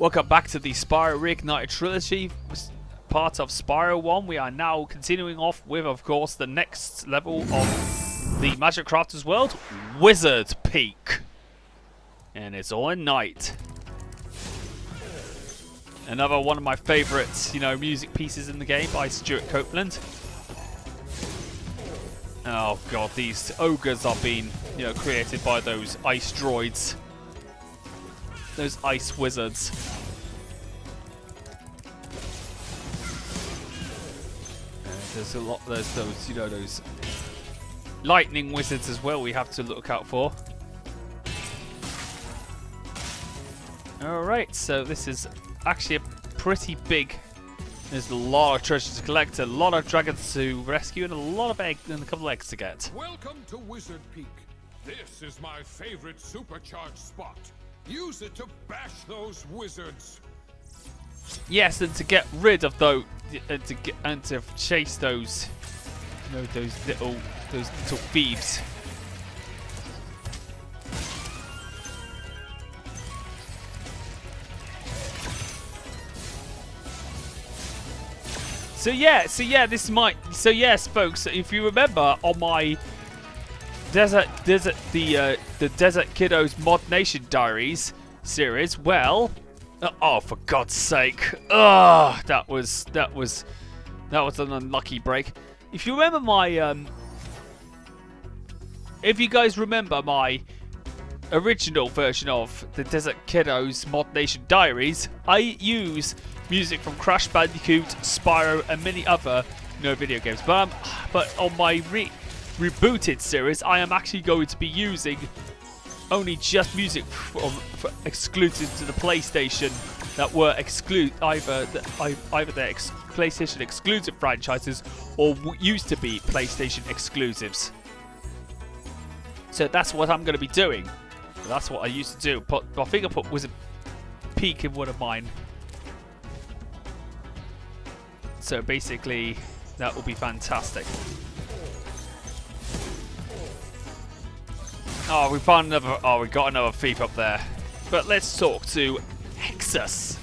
Welcome back to the Spyro Reignited Trilogy, part of Spyro 1. We are now continuing off with, of course, the next level of the Magic Crafter's World, Wizard Peak. And it's all in night. Another one of my favourite, music pieces in the game by Stuart Copeland. Oh god, these ogres are being, created by those ice droids. Those ice wizards. There's a lot. There's those, those lightning wizards as well. We have to look out for. All right, so this is actually a pretty big. There's a lot of treasure to collect, a lot of dragons to rescue, and a lot of eggs and a couple of eggs to get. Welcome to Wizard Peak. This is my favorite supercharged spot. Use it to bash those wizards. Yes, and to get rid of those, and to chase those, those little thieves. So yes, folks. If you remember on my the Desert Kiddos Mod Nation Diaries series, well, oh for God's sake, that was an unlucky break. If you remember my if you guys remember my original version of the Desert Kiddos Mod Nation Diaries, I use music from Crash Bandicoot, Spyro, and many other video games. But on my rebooted series, I am actually going to be using only just music for exclusive to the PlayStation that were either their PlayStation exclusive franchises or used to be PlayStation exclusives. So that's what I'm going to be doing. That's what I used to do. But I think I put Wizard Peak in one of mine. So basically, that will be fantastic. Oh, we found another. Oh, we got another thief up there. But let's talk to Hexus.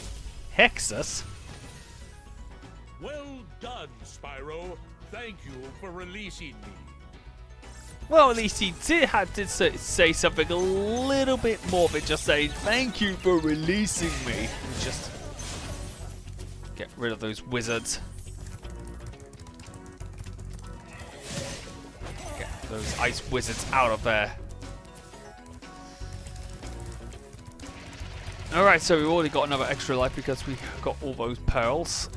Hexus? Well done, Spyro. Thank you for releasing me. Well, at least he did say something a little bit more than just saying thank you for releasing me. Just get rid of those wizards. Get those ice wizards out of there. Alright, so we've already got another extra life because we got all those pearls.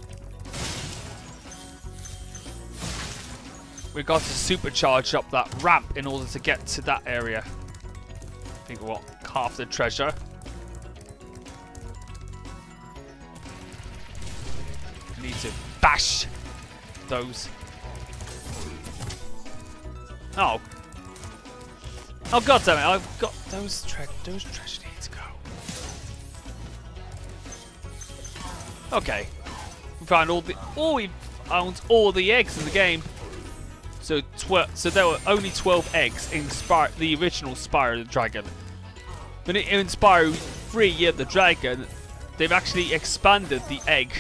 We got to supercharge up that ramp in order to get to that area. I think we got half the treasure. We need to bash those. Oh. Oh god damn it, I've got those treasure need to go. Okay. We found all the eggs in the game. So there were only 12 eggs in the original Spyro the Dragon. But in Spyro 3 Year of the Dragon, they've actually expanded the egg.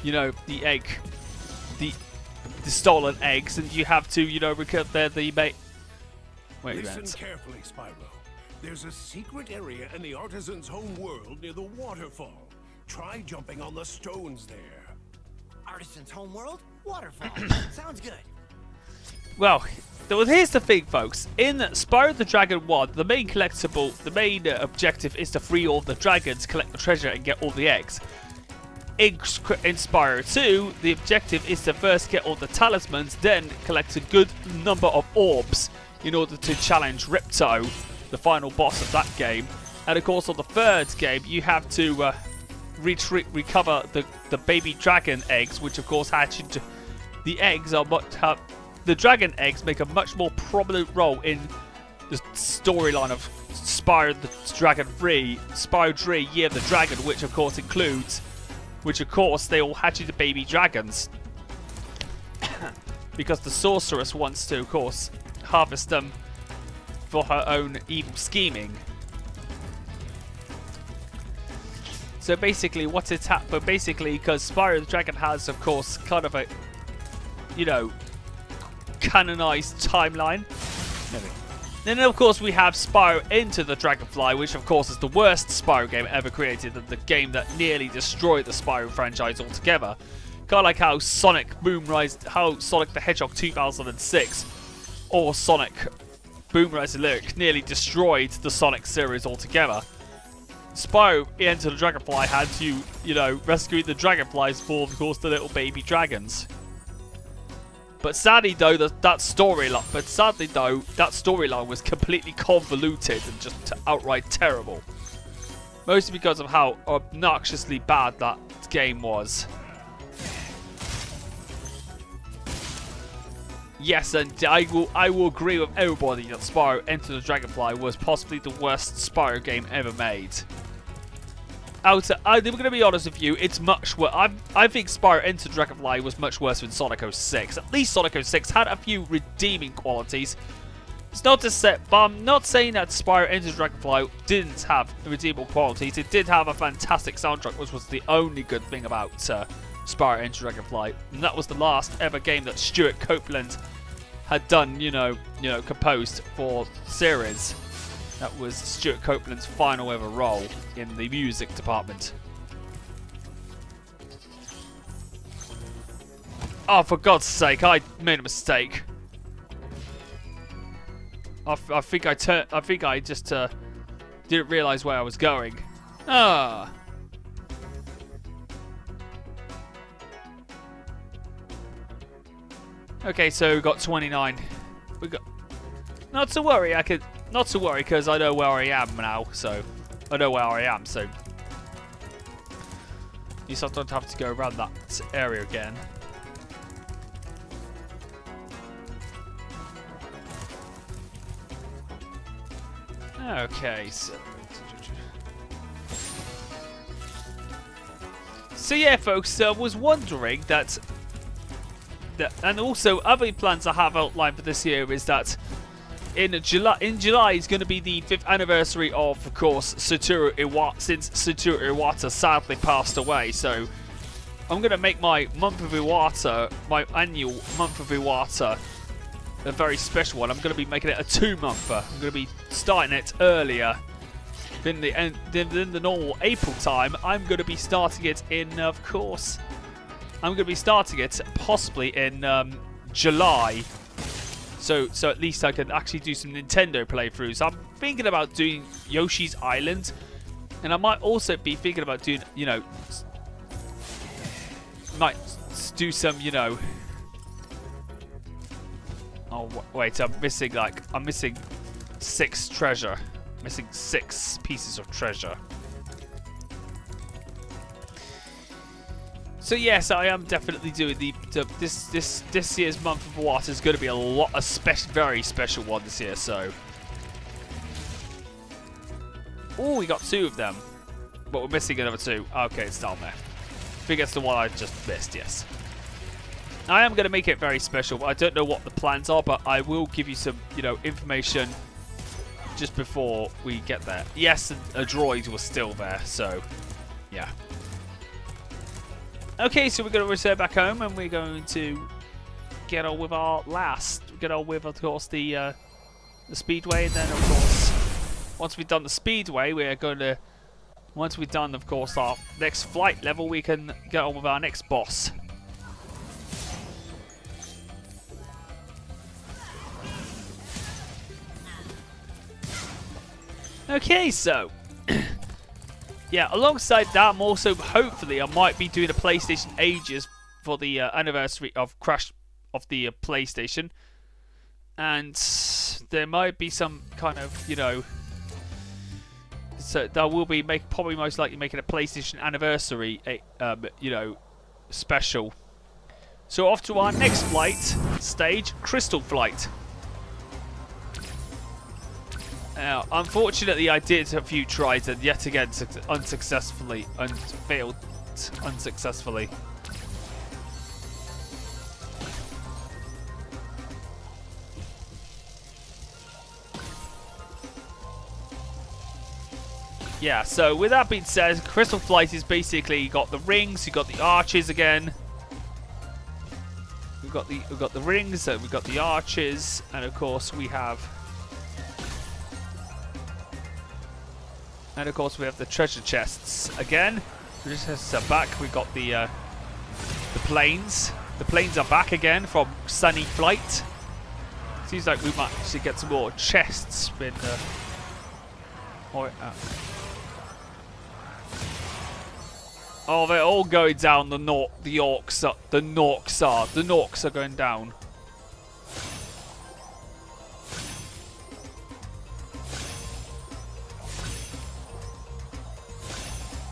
The egg. The stolen eggs, and you have to, recover the mate. Wait, listen carefully, Spyro. There's a secret area in the artisan's home world near the waterfall. Try jumping on the stones there. Artisan's home world? Waterfall. Sounds good. Well, here's the thing, folks. In Spyro the Dragon 1, the main objective is to free all the dragons, collect the treasure, and get all the eggs. In Spyro 2, the objective is to first get all the talismans, then collect a good number of orbs in order to challenge Ripto, the final boss of that game. And of course, on the third game, you have to recover the baby dragon eggs, which of course the eggs are the dragon eggs make a much more prominent role in the storyline of Spyro the Dragon 3, Spyro 3 Year of the Dragon, which of course they all hatch into baby dragons. Because the sorceress wants to, of course, harvest them for her own evil scheming. So basically, what's its but basically, because Spyro the Dragon has, of course, kind of a, you know, canonized timeline. Then, of course, we have Spyro Into the Dragonfly, which, of course, is the worst Spyro game ever created, and the game that nearly destroyed the Spyro franchise altogether. Kind of like how Sonic the Hedgehog 2006 or Sonic Boom Rise Lyric nearly destroyed the Sonic series altogether. Spyro Into the Dragonfly had to, you know, rescue the dragonflies for, of course, the little baby dragons. But sadly, though, that storyline was completely convoluted and just outright terrible. Mostly because of how obnoxiously bad that game was. Yes, and I will agree with everybody that Spyro Into the Dragonfly was possibly the worst Spyro game ever made. I'm going to be honest with you, it's much worse. I think Spyro Into the Dragonfly was much worse than Sonic 06. At least Sonic 06 had a few redeeming qualities. It's not to say, but I'm not saying that Spyro Into the Dragonfly didn't have redeemable qualities. It did have a fantastic soundtrack, which was the only good thing about Spyro Into the Dragonfly. And that was the last ever game that Stuart Copeland had done, composed for the series. That was Stuart Copeland's final ever role in the music department. Oh, for God's sake, I made a mistake. I think I just didn't realise where I was going. Ah. Okay, so we got 29. We got. Not to worry, Not to worry, because I know where I am now, so... I know where I am, so... At least I don't have to go around that area again. Okay, so... So yeah, folks, I was wondering that... And also, other plans I have outlined for this year is that... In July is going to be the 5th anniversary of course, Satoru Iwata, since Satoru Iwata sadly passed away. So I'm going to make my month of Iwata, my annual month of Iwata, a very special one. I'm going to be making it a 2-monther. I'm going to be starting it earlier than the normal April time. I'm going to be starting it in, of course, I'm going to be starting it possibly in July. So at least I can actually do some Nintendo playthroughs. I'm thinking about doing Yoshi's Island. And I might also be thinking about doing, might do some, Oh, wait, I'm missing 6 treasure. Missing 6 pieces of treasure. So yes, I am definitely doing this year's month of Iwata is going to be a very special one this year. So, oh, we got 2 of them, but we're missing another 2. Okay, it's down there. I think it's the one I just missed. Yes, I am going to make it very special. I don't know what the plans are, but I will give you some, information just before we get there. Yes, a droid was still there. So, yeah. Okay, so we're going to return back home and we're going to get on with of course, the speedway. And then, of course, once we've done the speedway, once we've done, of course, our next flight level, we can get on with our next boss. Okay, so... Yeah, alongside that, I'm also, hopefully, I might be doing a PlayStation Ages for the anniversary of Crash of the PlayStation. And there might be some kind of, so that will be probably most likely making a PlayStation anniversary, special. So off to our next flight stage, Crystal Flight. Unfortunately, I did a few tries and yet again unsuccessfully and failed unsuccessfully. yeah, so with that being said, Crystal Flight is basically, you got the rings, you got the arches again. We've got the rings, and we've got the arches, and of course we have the treasure chests again. Treasure chests are back. We got the planes. The planes are back again from Sunny Flight. Seems like we might actually get some more chests in oh, they're all going down. The Norks are going down.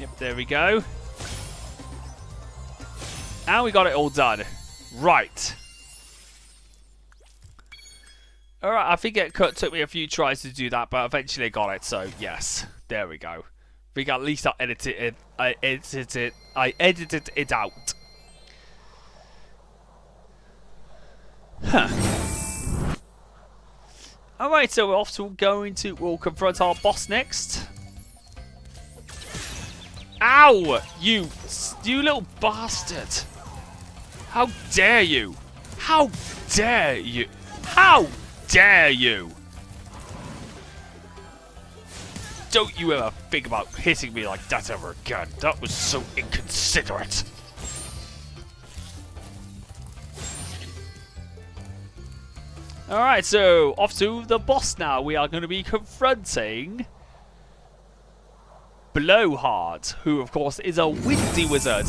Yep, there we go. And we got it all done. Right. Alright, I think it took me a few tries to do that, but eventually I got it, so yes. There we go. I think at least I edited it out. Huh. Alright, so we're off to we'll confront our boss next. Ow! You little bastard! How dare you! How dare you! How dare you! Don't you ever think about hitting me like that ever again. That was so inconsiderate. Alright, so off to the boss now. We are going to be confronting Blowhard, who of course is a windy wizard.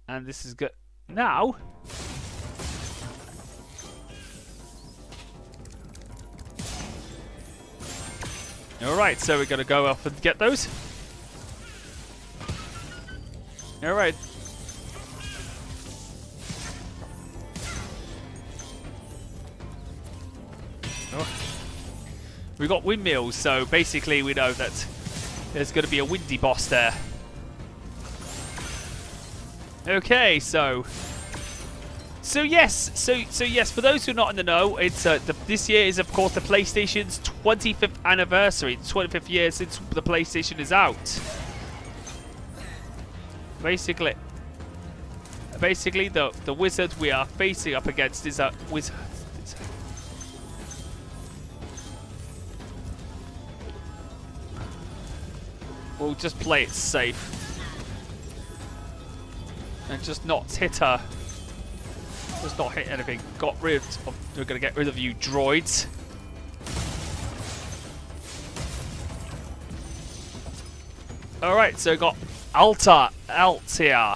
And this is good. Now, alright, so we're going to go up and get those. Alright. Oh. We've got windmills, so basically we know that there's going to be a windy boss there. Okay, so yes, for those who are not in the know, it's this year is of course the PlayStation's 25th anniversary, 25th year since the PlayStation is out. Basically, the wizard we are facing up against is a wizard. We'll just play it safe. And just not hit her. Just not hit anything. We're gonna get rid of you droids. Alright, so we got Altair.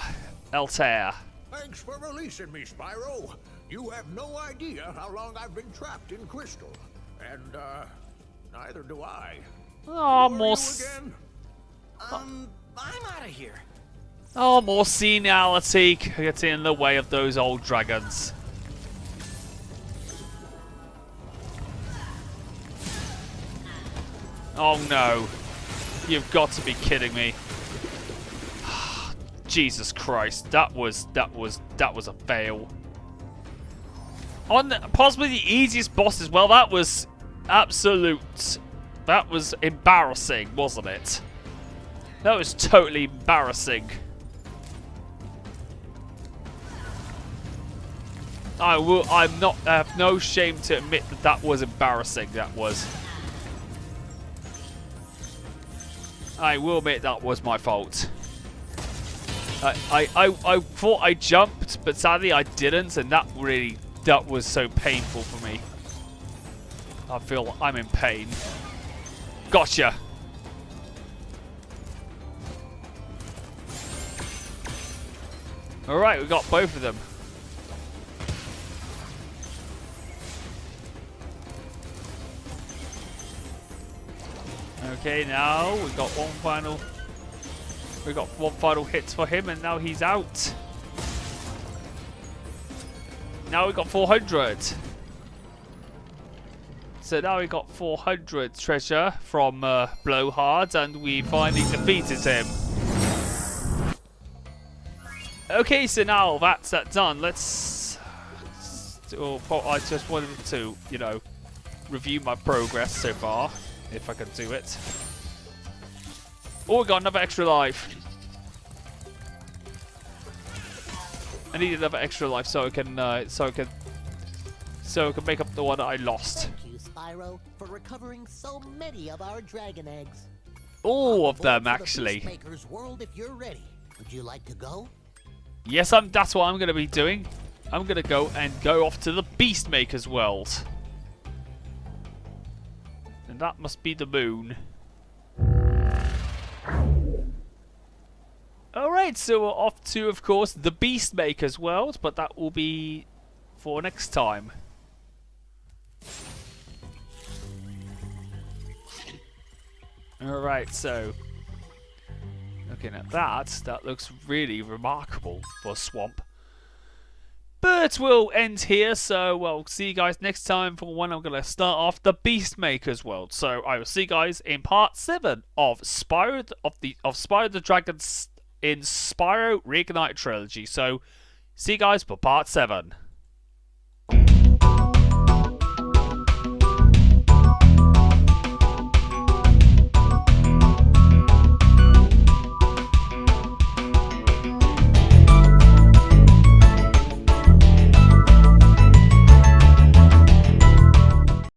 Thanks for releasing me, Spyro. You have no idea how long I've been trapped in Crystal. And, neither do I. Oh, Who are more. you again? I'm out of here. Oh, more senility getting in the way of those old dragons. Oh no. You've got to be kidding me. Jesus Christ. That was a fail. On possibly the easiest boss as well. That was embarrassing, wasn't it? That was totally embarrassing. I have no shame to admit that was embarrassing. That was. I will admit that was my fault. I thought I jumped, but sadly I didn't, and that was so painful for me. I feel I'm in pain. Gotcha. Alright, we got both of them. Okay, now we got one final hit for him, and now he's out. Now we got 400. So now we got 400 treasure from Blowhard, and we finally defeated him. Okay, so now that's that done. Let's. I just wanted to, review my progress so far, if I can do it. Oh, we got another extra life. I need another extra life so I can make up the one that I lost. Thank you, Spyro, for recovering so many of our dragon eggs. All of them, Aboard for the actually. Beastmaker's world if you're ready. Would you like to go? Yes, that's what I'm going to be doing. I'm going to go off to the Beastmaker's world. And that must be the moon. Alright, so we're off to, of course, the Beastmaker's world, but that will be for next time. Alright, so looking at that looks really remarkable for a swamp. But we'll end here, so we'll see you guys next time for when I'm going to start off the Beastmaker's world. So I will see you guys in part 7 of Spyro the Dragon in Spyro Reignited Trilogy. So see you guys for part 7.